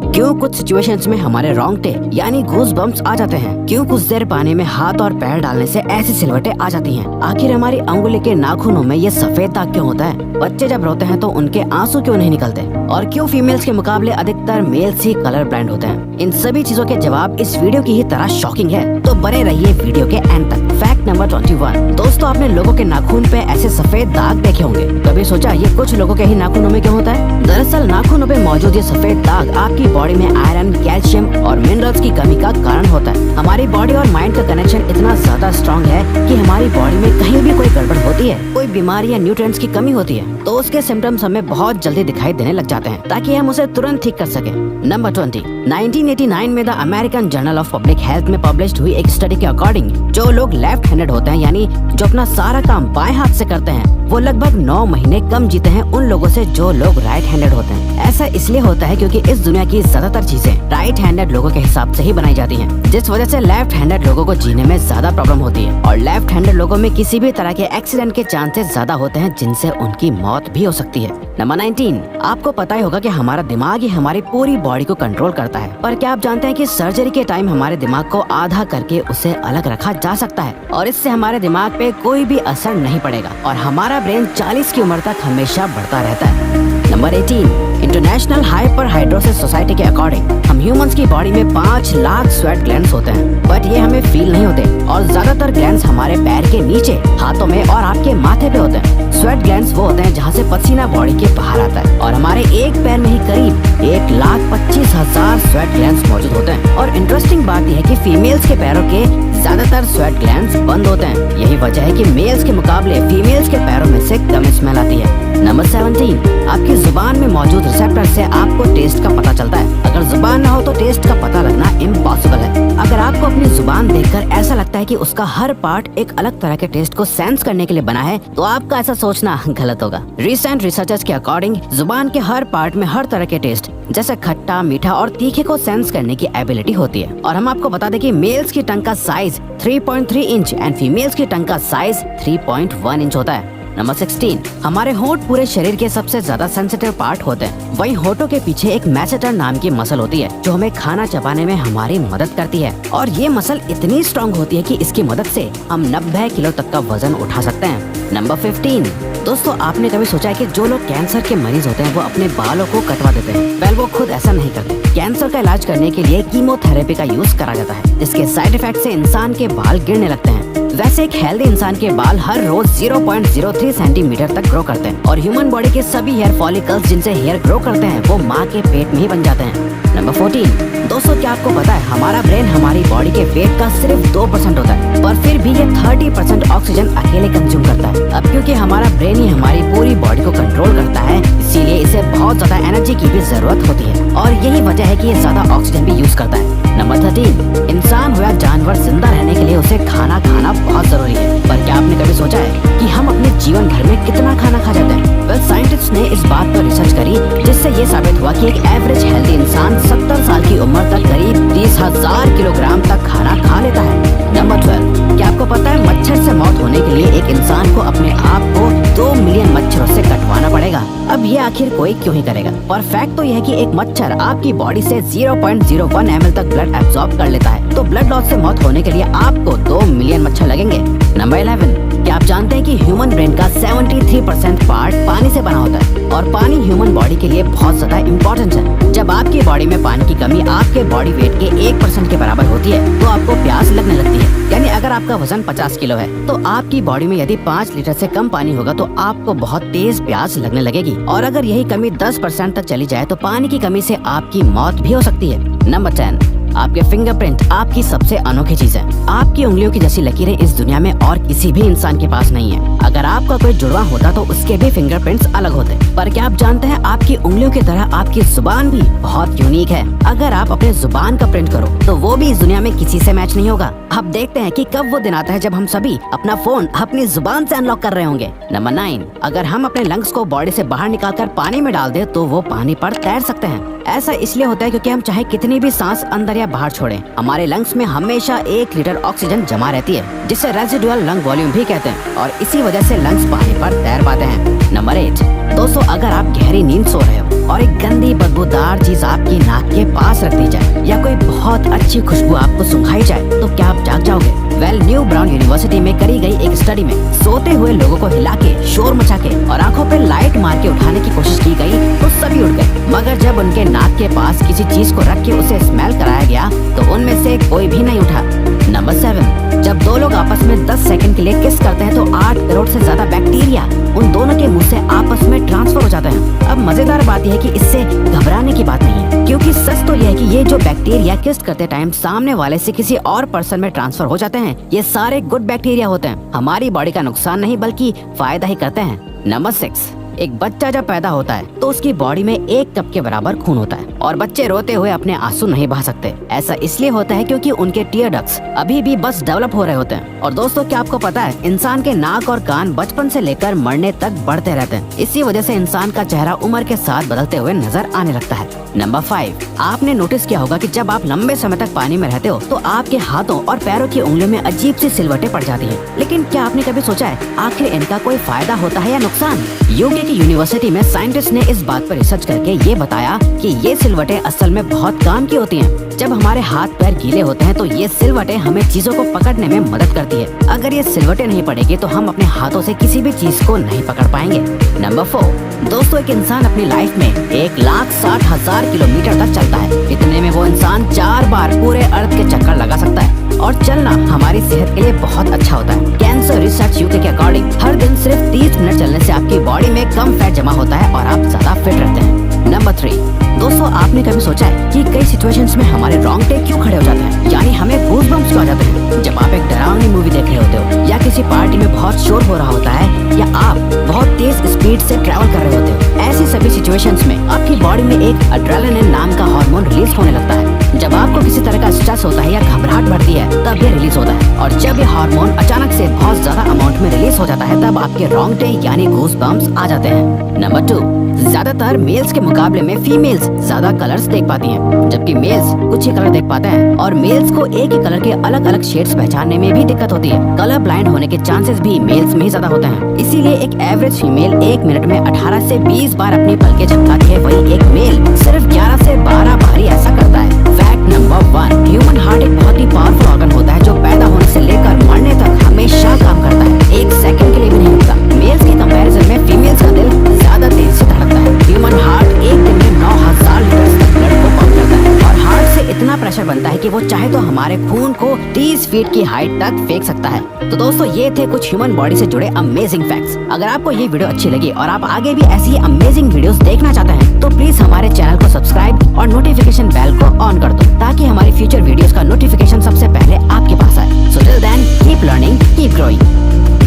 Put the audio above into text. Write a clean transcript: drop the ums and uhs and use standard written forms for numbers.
क्यों कुछ सिचुएशंस में हमारे रोंगटे यानी गूज बम्प्स आ जाते हैं, क्यों कुछ देर पानी में हाथ और पैर डालने से ऐसी सिलवटें आ जाती हैं, आखिर हमारी अंगुली के नाखूनों में ये सफेद दाग क्यों होता है, बच्चे जब रोते हैं तो उनके आंसू क्यों नहीं निकलते, और क्यों फीमेल्स के मुकाबले अधिकतर मेल्स ही कलर ब्लाइंड होते हैं। इन सभी चीजों के जवाब इस वीडियो की ही तरह शॉकिंग है, तो बने रहिए वीडियो के एंड तक। Fact number 21। दोस्तों, आपने लोगों के नाखून पे ऐसे सफेद दाग देखे होंगे। कभी सोचा ये कुछ लोगों के ही नाखूनों में क्यों होता है? दरअसल नाखूनों पे मौजूद ये सफेद दाग आपकी बॉडी में आयरन, कैल्शियम और मिनरल्स की कमी का कारण होता है। हमारी बॉडी और माइंड का कनेक्शन इतना ज्यादा स्ट्रॉन्ग है कि हमारी बॉडी में कहीं भी कोई गड़बड़ होती है, कोई बीमारी या न्यूट्रिएंट्स की कमी होती है, तो उसके सिम्टम्स हमें बहुत जल्दी दिखाई देने लग जाते हैं, ताकि हम उसे तुरंत ठीक कर सके। नंबर 20। 1989 में the American journal of public health में पब्लिश्ड हुई एक स्टडी के अकॉर्डिंग जो लोग लेफ्ट हैंडेड होते हैं, यानी जो अपना सारा काम बाएं हाथ से करते हैं, वो लगभग 9 महीने कम जीते हैं उन लोगों से जो लोग राइट हैंडेड होते हैं। ऐसा इसलिए होता है क्योंकि इस दुनिया की ज्यादातर चीजें राइट हैंडेड लोगों के हिसाब से ही बनाई जाती हैं, जिस वजह से लेफ्ट हैंडेड लोगों को जीने में ज्यादा प्रॉब्लम होती है, और लेफ्ट हैंडेड लोगों में किसी भी तरह के एक्सीडेंट के चांसेस ज्यादा होते हैं, जिनसे उनकी मौत भी हो सकती है। नंबर 19। आपको पता ही होगा कि हमारा दिमाग ही हमारी पूरी बॉडी को कंट्रोल करता है, पर क्या आप जानते हैं कि सर्जरी के टाइम हमारे दिमाग को आधा करके उसे अलग रखा जा सकता है, और इससे हमारे दिमाग पे कोई भी असर नहीं पड़ेगा, और हमारा ब्रेन 40 की उम्र तक हमेशा बढ़ता रहता है। नंबर 18। इंटरनेशनल हाइपरहाइड्रोसिस सोसाइटी के अकॉर्डिंग हम ह्यूमंस की बॉडी में 5 लाख स्वेट ग्लैंड्स होते हैं, बट ये हमें फील नहीं होते, और ज्यादातर ग्लैंड्स हमारे पैर के नीचे, हाथों में और आपके माथे पे होते हैं। स्वेट ग्लैंड्स वो होते हैं जहाँ से पसीना बॉडी के बाहर आता है, और हमारे एक पैर में ही करीब 1,25,000 स्वेट ग्लैंड्स मौजूद होते हैं। और इंटरेस्टिंग बात यह है कि फीमेल्स के पैरों के ज्यादातर स्वेट ग्लैंड्स बंद होते हैं। यही वजह है कि मेल्स के मुकाबले फीमेल्स के पैरों में से कम स्मेल आती है। नंबर 17। आपकी जुबान में मौजूद रिसेप्टर से आपको टेस्ट का पता चलता है। अगर जुबान ना हो तो टेस्ट का पता लगना इम्पॉसिबल है। अगर आपको अपनी जुबान देखकर ऐसा लगता है कि उसका हर पार्ट एक अलग तरह के टेस्ट को सेंस करने के लिए बना है, तो आपका ऐसा सोचना गलत होगा। रिसेंट रिसर्चर्स के अकॉर्डिंग जुबान के हर पार्ट में हर तरह के टेस्ट जैसे खट्टा, मीठा और तीखे को सेंस करने की एबिलिटी होती है। और हम आपको बता दें कि मेल्स की टंग का साइज 3.3 इंच एंड फीमेल्स की टंग का साइज 3.1 इंच होता है। नंबर 16। हमारे होंठ पूरे शरीर के सबसे ज्यादा सेंसिटिव पार्ट होते हैं। वहीं होठों के पीछे एक मैसेटर नाम की मसल होती है, जो हमें खाना चबाने में हमारी मदद करती है, और ये मसल इतनी स्ट्रॉन्ग होती है कि इसकी मदद से हम 90 किलो तक का वजन उठा सकते हैं। नंबर 15। दोस्तों, आपने कभी सोचा है कि जो लोग कैंसर के मरीज होते हैं वो अपने बालों को कटवा देते हैं? वेल, वो खुद ऐसा नहीं करते। कैंसर का इलाज करने के लिए कीमोथेरेपी का यूज करा जाता है, जिसके साइड इफेक्ट से इंसान के बाल गिरने लगते हैं। वैसे एक हेल्दी इंसान के बाल हर रोज 0.03 सेंटीमीटर तक ग्रो करते हैं, और ह्यूमन बॉडी के सभी हेयर फॉलिकल्स जिनसे हेयर ग्रो करते हैं वो माँ के पेट में ही बन जाते हैं। नंबर 14। दोस्तों, क्या आपको पता है हमारा ब्रेन हमारी बॉडी के वेट का सिर्फ 2% होता है, पर फिर भी ये 30% ऑक्सीजन अकेले कंज्यूम करता है। अब क्योंकि हमारा ब्रेन ही हमारी पूरी बॉडी को कंट्रोल करता है, इसीलिए इसे बहुत ज्यादा एनर्जी की भी जरूरत होती है, और यही वजह है कि ये ज्यादा ऑक्सीजन भी यूज करता है। नंबर 13। इंसान हो या जानवर, जिंदा रहने के लिए उसे खाना खाना बहुत जरूरी है, पर क्या आपने कभी सोचा है कि हम अपने जीवन भर में कितना खाना खा जाते हैं? वेल, साइंटिस्ट ने इस बात पर रिसर्च करी, जिससे ये साबित हुआ कि एक एवरेज हेल्दी इंसान 70 साल की उम्र तक करीब 30,000 किलोग्राम तक खाना खा लेता है। नंबर 12। क्या आपको पता है मच्छर से मौत होने के लिए एक इंसान को अपने आप को 2 मिलियन मच्छरों से कटवाना पड़ेगा? अब ये आखिर कोई क्यों ही करेगा? पर फैक्ट तो यह है कि एक मच्छर आपकी बॉडी से 0.01 ml तक ब्लड एब्सॉर्ब कर लेता है, तो ब्लड लॉस से मौत होने के लिए आपको 2 मिलियन मच्छर लगेंगे। नंबर 11। क्या आप जानते हैं कि ह्यूमन ब्रेन का 73% पार्ट पानी से बना होता है, और पानी ह्यूमन बॉडी के लिए बहुत ज्यादा इम्पोर्टेंट है। जब आपकी बॉडी में पानी की कमी आपके बॉडी वेट के 1% के बराबर होती है, तो आपको प्यास लगने लगती है। यानी अगर आपका वजन 50 किलो है, तो आपकी बॉडी में यदि 5 लीटर से कम पानी होगा तो आपको बहुत तेज प्यास लगने लगेगी, और अगर यही कमी 10% तक चली जाए तो पानी की कमी से आपकी मौत भी हो सकती है। नंबर 10। आपके फिंगरप्रिंट आपकी सबसे अनोखी चीज है। आपकी उंगलियों की जैसी लकीरें इस दुनिया में और किसी भी इंसान के पास नहीं है। अगर आपका कोई जुड़वा होता तो उसके भी फिंगरप्रिंट्स अलग होते, पर क्या आप जानते हैं आपकी उंगलियों की तरह आपकी जुबान भी बहुत यूनिक है। अगर आप अपने जुबान का प्रिंट करो तो वो भी इस दुनिया में किसी से मैच नहीं होगा। अब देखते हैं कि कब वो दिन आता है जब हम सभी अपना फोन अपनी जुबान से अनलॉक कर रहे होंगे। नंबर 9। अगर हम अपने लंग्स को बॉडी से बाहर निकालकर पानी में डाल दे तो वो पानी पर तैर सकते हैं। ऐसा इसलिए होता है क्योंकि हम चाहे कितनी भी सांस अंदर बैक्टीरिया बाहर छोड़ें। हमारे लंग्स में हमेशा 1 लीटर ऑक्सीजन जमा रहती है, जिसे रेजिडुअल लंग वॉल्यूम भी कहते हैं, और इसी वजह से लंग्स पानी पर तैर पाते हैं। नंबर 8, दोस्तों अगर आप गहरी नींद सो रहे हो और एक गंदी बदबूदार चीज आपकी नाक के पास रख दी जाए या कोई बहुत अच्छी खुशबू आपको सुंघाई जाए, तो क्या आप जाग जाओगे? वेल, न्यू ब्राउन यूनिवर्सिटी में करी गई एक स्टडी में सोते हुए लोगों को हिला के, शोर मचा के और आंखों पे लाइट मार के उठाने की कोशिश की गई तो सभी उठ गए, मगर जब उनके नाक के पास किसी चीज को रख के उसे स्मेल कराया गया तो उनमें से कोई भी नहीं उठा। नंबर 7, जब दो लोग आपस में 10 सेकंड के लिए किस करते हैं तो 8 करोड़ से ज्यादा बैक्टीरिया उन दोनों के मुंह से आपस में ट्रांसफर हो जाते हैं। अब मजेदार बात यह है कि इससे घबराने की बात नहीं है, क्योंकि सच तो यह है कि ये जो बैक्टीरिया किस करते टाइम सामने वाले से किसी और पर्सन में ट्रांसफर हो जाते हैं, ये सारे गुड बैक्टीरिया होते हैं, हमारी बॉडी का नुकसान नहीं बल्कि फायदा ही करते हैं। नंबर 6, एक बच्चा जब पैदा होता है तो उसकी बॉडी में 1 कप के बराबर खून होता है और बच्चे रोते हुए अपने आंसू नहीं बहा सकते। ऐसा इसलिए होता है क्योंकि उनके टीयर डक्ट्स अभी भी बस डेवलप हो रहे होते हैं। और दोस्तों क्या आपको पता है, इंसान के नाक और कान बचपन से लेकर मरने तक बढ़ते रहते हैं। इसी वजह से इंसान का चेहरा उम्र के साथ बदलते हुए नजर आने लगता है। नंबर 5, आपने नोटिस किया होगा कि जब आप लंबे समय तक पानी में रहते हो तो आपके हाथों और पैरों की उंगलियों में अजीब सी सिलवटें पड़ जाती हैं। लेकिन क्या आपने कभी सोचा है आखिर इनका कोई फायदा होता है या नुकसान? यूके की यूनिवर्सिटी में साइंटिस्ट ने इस बात पर रिसर्च करके ये बताया कि ये सिलवटें असल में बहुत काम की होती हैं। जब हमारे हाथ पैर गीले होते हैं तो ये सिलवटें हमें चीजों को पकड़ने में मदद करती है। अगर ये सिलवटें नहीं पड़ेगी तो हम अपने हाथों से किसी भी चीज को नहीं पकड़ पाएंगे। नंबर 4, दोस्तों एक इंसान अपनी लाइफ में 1,60,000 किलोमीटर तक चलता है। इतने में वो इंसान 4 बार पूरे अर्थ के चक्कर लगा सकता है। और चलना हमारी सेहत के लिए बहुत अच्छा होता है। कैंसर रिसर्च यूके के अकॉर्डिंग हर दिन सिर्फ 30 मिनट चलने से आपकी बॉडी में कम फैट जमा होता है और आप ज्यादा फिट रहते हैं। नंबर 3, दोस्तों आपने कभी सोचा है कि कई सिचुएशंस में हमारे रोंगटे क्यों खड़े हो जाते हैं, यानी हमें गूज़बम्प्स क्यों आ जाते हैं? जब आप एक डरावनी मूवी देख रहे होते हो या किसी पार्टी में बहुत शोर हो रहा होता है या आप बहुत तेज स्पीड से ट्रैवल कर रहे होते हो, ऐसी सभी सिचुएशंस में आपकी बॉडी में एक एड्रेनालिन नाम का हार्मोन रिलीज होने लगता है। जब आपको किसी तरह का स्ट्रेस होता है या घबराहट बढ़ती है तब ये रिलीज होता है, और जब ये हार्मोन अचानक से बहुत ज्यादा अमाउंट में रिलीज हो जाता है तब आपके रोंगटे यानी गूज़बम्प्स आ जाते हैं। नंबर 2, ज्यादातर मेल्स के मुकाबले में फीमेल्स ज्यादा कलर्स देख पाती हैं, जबकि मेल्स कुछ ही कलर देख पाते हैं, और मेल्स को एक ही कलर के अलग अलग शेड्स पहचानने में भी दिक्कत होती है। कलर ब्लाइंड होने के चांसेस भी मेल्स में ही ज्यादा होते हैं। इसीलिए एक एवरेज फीमेल 1 मिनट में 18 से 20 बार अपनी पलकें झपकाती है, वही एक मेल सिर्फ 11 से 12 बार ही ऐसा करता है। फैक्ट नंबर 1, ह्यूमन हार्ट एक बहुत ही पावरफुल ऑर्गन होता है जो पैदा होने से लेकर मरने तक हमेशा काम करता है, 1 सेकंड के लिए भी नहीं रुकता। मेल्स के कंपैरिजन में फीमेल्स का दिल ज्यादा तेज से धड़कता है। ह्यूमन हार्ट एक दिन में 9,000 लीटर तक ब्लड को पंप करता है, और हार्ट से इतना प्रेशर बनता है कि वो चाहे तो हमारे खून को 30 फीट की हाइट तक फेंक सकता है। तो दोस्तों ये थे कुछ ह्यूमन बॉडी से जुड़े अमेजिंग फैक्ट्स। अगर आपको ये वीडियो अच्छी लगी और आप आगे भी ऐसी अमेजिंग वीडियोस देखना चाहते हैं तो प्लीज हमारे चैनल को सब्सक्राइब और नोटिफिकेशन बेल को ऑन कर दो, ताकि हमारी फ्यूचर वीडियोस का नोटिफिकेशन सबसे पहले आपके पास आए। So till then keep learning, keep growing.